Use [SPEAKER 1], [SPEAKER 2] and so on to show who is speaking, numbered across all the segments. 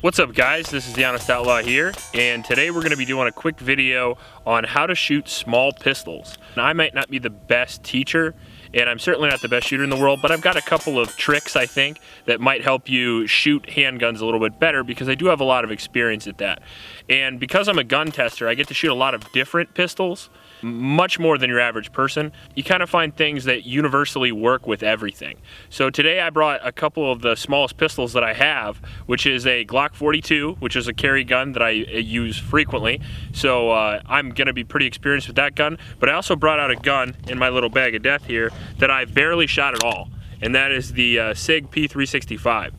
[SPEAKER 1] What's up guys, this is the Honest Outlaw here, and today we're going to be doing a quick video on how to shoot small pistols. Now, I might not be the best teacher, and I'm certainly not the best shooter in the world, but I've got a couple of tricks I think that might help you shoot handguns a little bit better because I do have a lot of experience at that. And because I'm a gun tester, I get to shoot a lot of different pistols, much more than your average person. You kind of find things that universally work with everything. So today I brought a couple of the smallest pistols that I have, which is a Glock 42, which is a carry gun that I use frequently. So I'm gonna be pretty experienced with that gun, but I also brought out a gun in my little bag of death here that I've barely shot at all, and that is the SIG P365.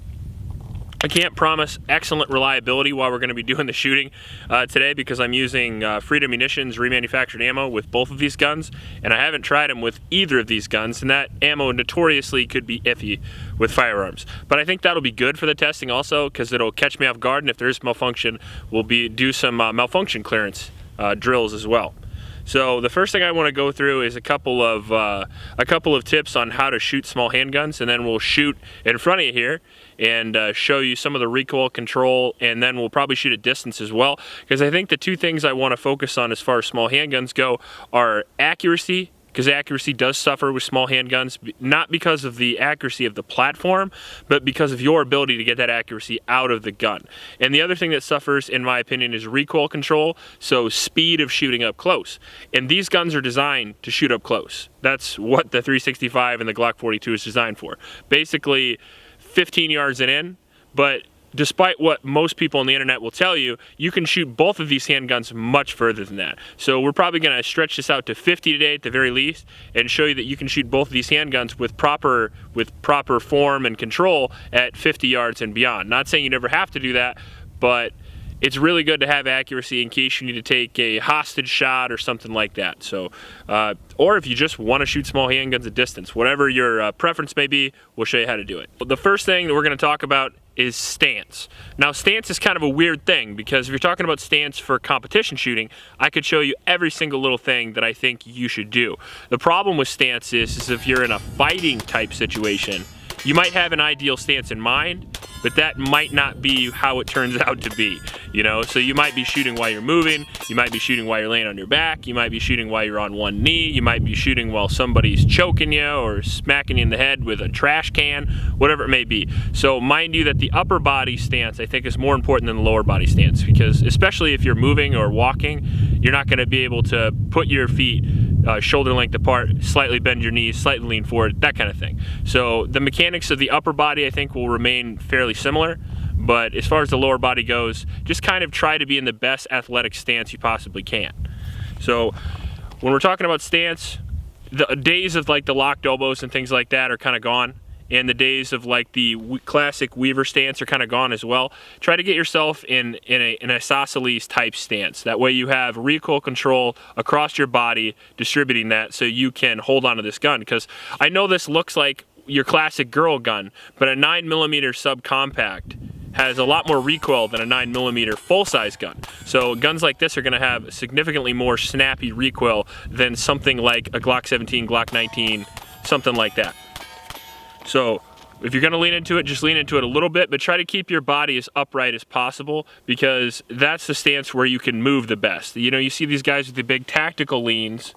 [SPEAKER 1] I can't promise excellent reliability while we're going to be doing the shooting today because I'm using Freedom Munitions remanufactured ammo with both of these guns, and I haven't tried them with either of these guns, and that ammo notoriously could be iffy with firearms. But I think that'll be good for the testing also because it'll catch me off guard, and if there is malfunction, we'll do some malfunction clearance drills as well. So the first thing I want to go through is a couple of tips on how to shoot small handguns, and then we'll shoot in front of you here and show you some of the recoil control, and then we'll probably shoot at distance as well, because I think the two things I want to focus on as far as small handguns go are accuracy, because accuracy does suffer with small handguns, not because of the accuracy of the platform, but because of your ability to get that accuracy out of the gun. And the other thing that suffers, in my opinion, is recoil control, so speed of shooting up close. And these guns are designed to shoot up close. That's what the 365 and the Glock 42 is designed for. Basically, 15 yards and in, but despite what most people on the internet will tell you, you can shoot both of these handguns much further than that. So we're probably going to stretch this out to 50 today at the very least, and show you that you can shoot both of these handguns with proper form and control at 50 yards and beyond. Not saying you never have to do that, but it's really good to have accuracy in case you need to take a hostage shot or something like that. So, or if you just want to shoot small handguns at distance, whatever your preference may be, we'll show you how to do it. The first thing that we're going to talk about is stance. Now, stance is kind of a weird thing because if you're talking about stance for competition shooting, I could show you every single little thing that I think you should do. The problem with stance is if you're in a fighting type situation, you might have an ideal stance in mind, but that might not be how it turns out to be, you know? So you might be shooting while you're moving, you might be shooting while you're laying on your back, you might be shooting while you're on one knee, you might be shooting while somebody's choking you or smacking you in the head with a trash can, whatever it may be. So mind you that the upper body stance, I think, is more important than the lower body stance, because especially if you're moving or walking, you're not gonna be able to put your feet shoulder length apart, slightly bend your knees, slightly lean forward, that kind of thing. So the mechanics of the upper body I think will remain fairly similar, but as far as the lower body goes, just kind of try to be in the best athletic stance you possibly can. So when we're talking about stance, the days of like the locked elbows and things like that are kind of gone, and the days of like the classic Weaver stance are kind of gone as well. Try to get yourself in an isosceles type stance. That way you have recoil control across your body, distributing that so you can hold on to this gun. Because I know this looks like your classic girl gun, but a 9mm subcompact has a lot more recoil than a 9mm full-size gun. So guns like this are going to have significantly more snappy recoil than something like a Glock 17, Glock 19, something like that. So if you're going to lean into it, just lean into it a little bit, but try to keep your body as upright as possible, because that's the stance where you can move the best. You know, you see these guys with the big tactical leans,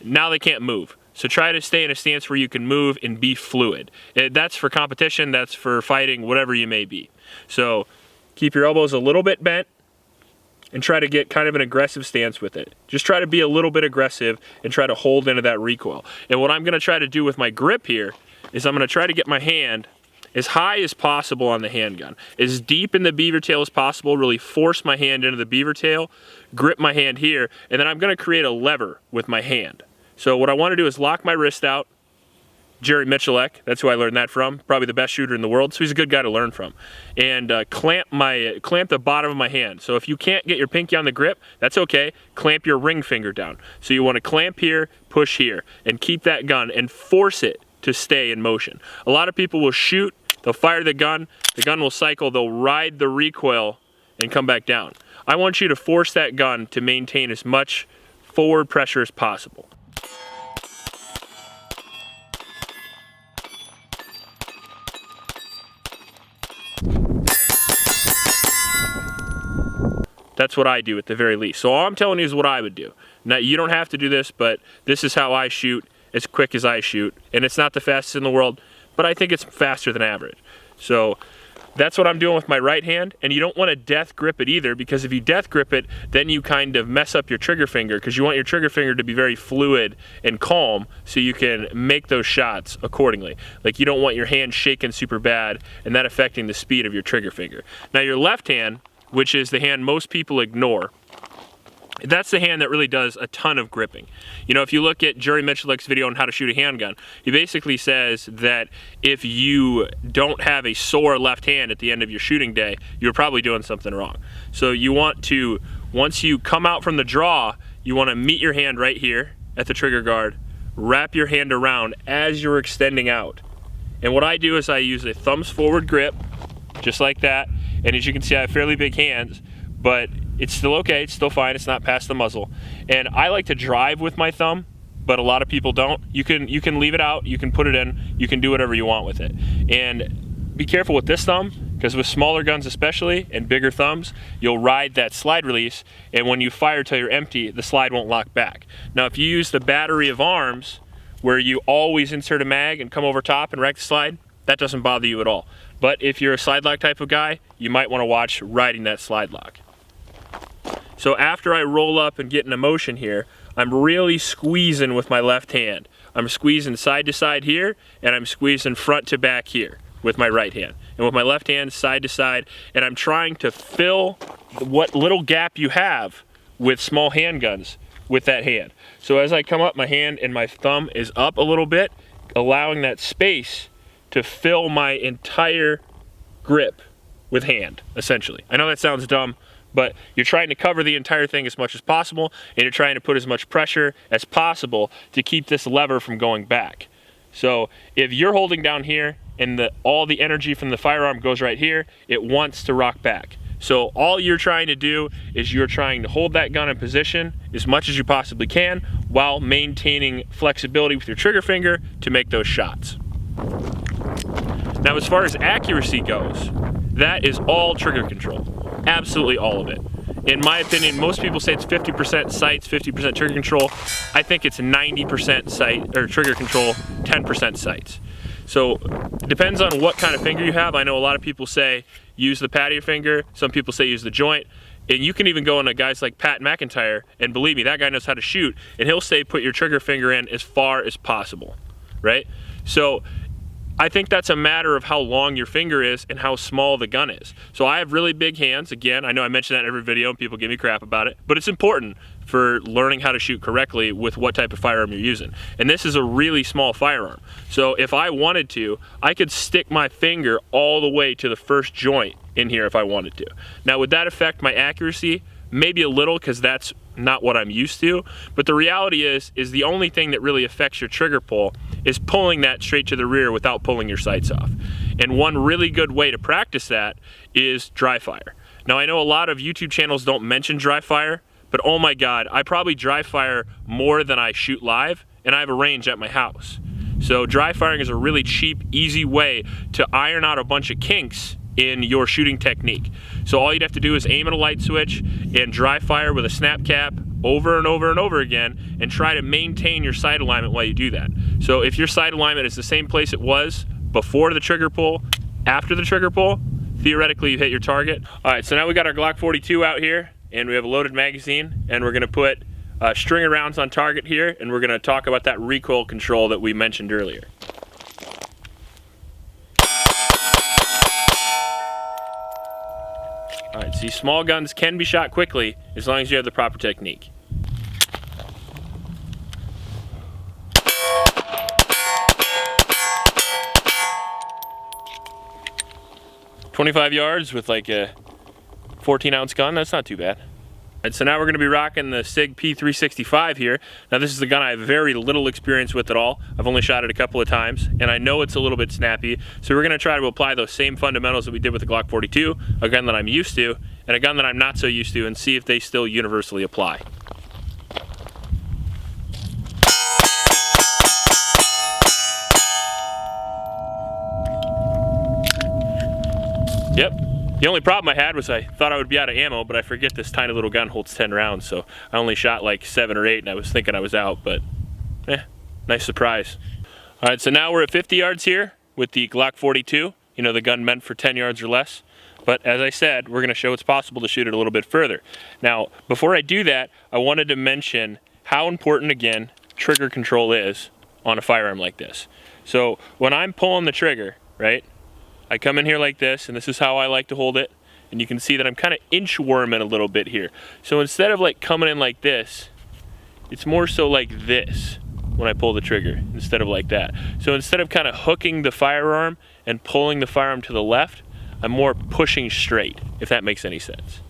[SPEAKER 1] now they can't move. So try to stay in a stance where you can move and be fluid. That's for competition, that's for fighting, whatever you may be. So keep your elbows a little bit bent and try to get kind of an aggressive stance with it. Just try to be a little bit aggressive and try to hold into that recoil. And what I'm gonna try to do with my grip here is I'm gonna try to get my hand as high as possible on the handgun, as deep in the beaver tail as possible, really force my hand into the beaver tail, grip my hand here, and then I'm gonna create a lever with my hand. So what I wanna do is lock my wrist out. Jerry Michalek, that's who I learned that from, probably the best shooter in the world, so he's a good guy to learn from. And clamp the bottom of my hand. So if you can't get your pinky on the grip, that's okay, clamp your ring finger down. So you wanna clamp here, push here, and keep that gun and force it to stay in motion. A lot of people will shoot, they'll fire the gun will cycle, they'll ride the recoil and come back down. I want you to force that gun to maintain as much forward pressure as possible. That's what I do at the very least. So all I'm telling you is what I would do. Now, you don't have to do this, but this is how I shoot as quick as I shoot. And it's not the fastest in the world, but I think it's faster than average. So that's what I'm doing with my right hand. And you don't want to death grip it either, because if you death grip it, then you kind of mess up your trigger finger, because you want your trigger finger to be very fluid and calm so you can make those shots accordingly. Like, you don't want your hand shaking super bad and that affecting the speed of your trigger finger. Now your left hand, which is the hand most people ignore, that's the hand that really does a ton of gripping. You know, if you look at Jerry Miculek's video on how to shoot a handgun, he basically says that if you don't have a sore left hand at the end of your shooting day, you're probably doing something wrong. So you want to, once you come out from the draw, you want to meet your hand right here at the trigger guard, wrap your hand around as you're extending out. And what I do is I use a thumbs forward grip, just like that. And as you can see, I have fairly big hands, but it's still okay, it's still fine, it's not past the muzzle. And I like to drive with my thumb, but a lot of people don't. You can leave it out, you can put it in, you can do whatever you want with it. And be careful with this thumb, because with smaller guns especially, and bigger thumbs, you'll ride that slide release, and when you fire till you're empty, the slide won't lock back. Now if you use the battery of arms, where you always insert a mag and come over top and rack the slide, that doesn't bother you at all. But if you're a slide lock type of guy, you might want to watch riding that slide lock. So after I roll up and get in a motion here, I'm really squeezing with my left hand. I'm squeezing side to side here, and I'm squeezing front to back here with my right hand. And with my left hand, side to side, and I'm trying to fill what little gap you have with small handguns with that hand. So as I come up, my hand and my thumb is up a little bit, allowing that space to fill my entire grip with hand, essentially. I know that sounds dumb, but you're trying to cover the entire thing as much as possible, and you're trying to put as much pressure as possible to keep this lever from going back. So if you're holding down here and all the energy from the firearm goes right here, it wants to rock back. So all you're trying to do is you're trying to hold that gun in position as much as you possibly can while maintaining flexibility with your trigger finger to make those shots. Now as far as accuracy goes, that is all trigger control. Absolutely all of it. In my opinion, most people say it's 50% sights, 50% trigger control. I think it's 90% sight or trigger control, 10% sights. So it depends on what kind of finger you have. I know a lot of people say use the pad of your finger. Some people say use the joint. And you can even go into guys like Pat McIntyre, and believe me, that guy knows how to shoot, and he'll say put your trigger finger in as far as possible, right? So I think that's a matter of how long your finger is and how small the gun is. So I have really big hands. Again, I know I mention that in every video and people give me crap about it, but it's important for learning how to shoot correctly with what type of firearm you're using. And this is a really small firearm. So if I wanted to, I could stick my finger all the way to the first joint in here if I wanted to. Now would that affect my accuracy? Maybe a little, because that's not what I'm used to, but the reality is the only thing that really affects your trigger pull is pulling that straight to the rear without pulling your sights off. And one really good way to practice that is dry fire. Now I know a lot of YouTube channels don't mention dry fire, but oh my God, I probably dry fire more than I shoot live, and I have a range at my house. So dry firing is a really cheap, easy way to iron out a bunch of kinks in your shooting technique. So all you'd have to do is aim at a light switch and dry fire with a snap cap over and over and over again, and try to maintain your sight alignment while you do that. So if your sight alignment is the same place it was before the trigger pull, after the trigger pull, theoretically you hit your target. All right, so now we got our Glock 42 out here, and we have a loaded magazine, and we're gonna put string of rounds on target here, and we're gonna talk about that recoil control that we mentioned earlier. All right, so these small guns can be shot quickly as long as you have the proper technique. "25 yards with like a 14-ounce gun, that's not too bad. And so now we're gonna be rocking the SIG P365 here. Now this is the gun I have very little experience with at all. I've only shot it a couple of times, and I know it's a little bit snappy. So we're gonna try to apply those same fundamentals that we did with the Glock 42, a gun that I'm used to, and a gun that I'm not so used to, and see if they still universally apply. Yep, The only problem I had was I thought I would be out of ammo, but I forget this tiny little gun holds 10 rounds, so I only shot like 7 or 8 and I was thinking I was out, but nice surprise. All right, so now we're at 50 yards here with the Glock 42, you know, the gun meant for 10 yards or less. But as I said, we're gonna show it's possible to shoot it a little bit further. Now, before I do that, I wanted to mention how important, again, trigger control is on a firearm like this. So when I'm pulling the trigger, right, I come in here like this, and this is how I like to hold it, and you can see that I'm kind of inchworming a little bit here. So instead of like coming in like this, it's more so like this when I pull the trigger, instead of like that. So instead of kind of hooking the firearm and pulling the firearm to the left, I'm more pushing straight, if that makes any sense.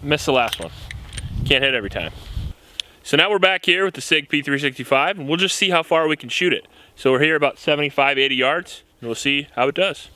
[SPEAKER 1] Missed the last one. Can't hit every time. So now we're back here with the SIG P365, and we'll just see how far we can shoot it. So we're here about 75, 80 yards, and we'll see how it does.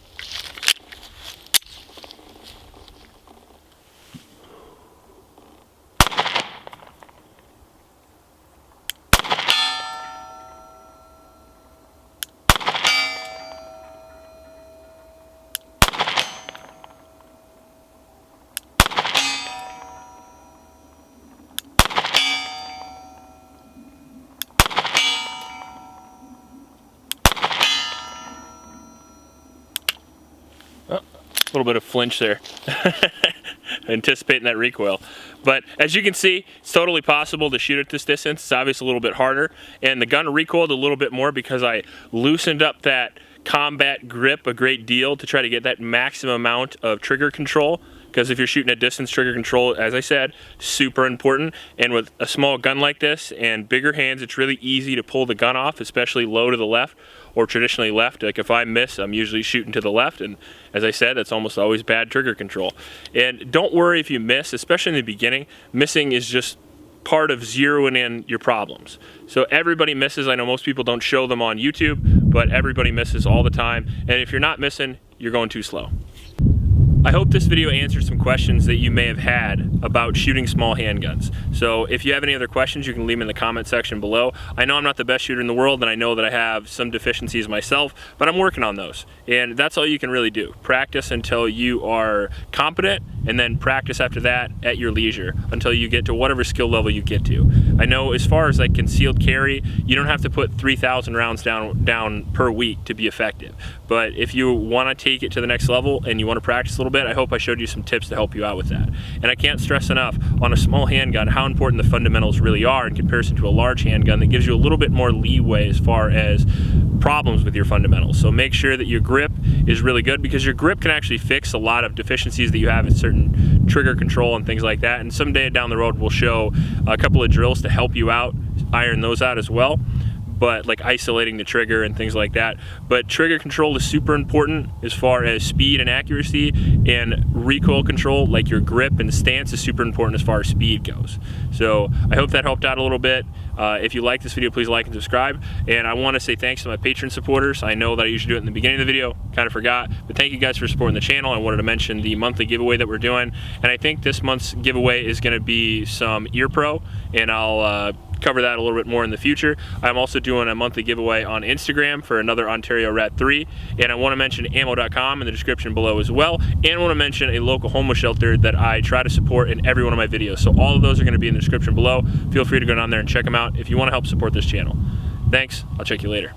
[SPEAKER 1] A little bit of flinch there. Anticipating that recoil. But as you can see, it's totally possible to shoot at this distance. It's obviously a little bit harder, and the gun recoiled a little bit more because I loosened up that combat grip a great deal to try to get that maximum amount of trigger control. Because if you're shooting at distance, trigger control, as I said, super important. And with a small gun like this and bigger hands, it's really easy to pull the gun off, especially low to the left or traditionally left. Like if I miss, I'm usually shooting to the left. And as I said, that's almost always bad trigger control. And don't worry if you miss, especially in the beginning. Missing is just part of zeroing in your problems. So everybody misses. I know most people don't show them on YouTube, but everybody misses all the time. And if you're not missing, you're going too slow. I hope this video answered some questions that you may have had about shooting small handguns. So if you have any other questions, you can leave them in the comment section below. I know I'm not the best shooter in the world, and I know that I have some deficiencies myself, but I'm working on those. And that's all you can really do. Practice until you are competent, and then practice after that at your leisure until you get to whatever skill level you get to. I know as far as like concealed carry, you don't have to put 3,000 rounds down per week to be effective. But if you want to take it to the next level and you want to practice a little bit, I hope I showed you some tips to help you out with that. And I can't stress enough on a small handgun how important the fundamentals really are in comparison to a large handgun that gives you a little bit more leeway as far as problems with your fundamentals. So make sure that your grip is really good, because your grip can actually fix a lot of deficiencies that you have in certain trigger control and things like that. And someday down the road we'll show a couple of drills to help you out, iron those out as well. But like isolating the trigger and things like that. But trigger control is super important as far as speed and accuracy, and recoil control, like your grip and stance, is super important as far as speed goes. So I hope that helped out a little bit. If you like this video, please like and subscribe. And I want to say thanks to my Patreon supporters. I know that I usually do it in the beginning of the video, kind of forgot, but thank you guys for supporting the channel. I wanted to mention the monthly giveaway that we're doing, and I think this month's giveaway is going to be some Ear Pro, and I'll cover that a little bit more in the future. I'm also doing a monthly giveaway on Instagram for another Ontario Rat 3, and I want to mention ammo.com in the description below as well, and I want to mention a local homeless shelter that I try to support in every one of my videos. So all of those are going to be in the description below. Feel free to go down there and check them out if you want to help support this channel. Thanks, I'll check you later.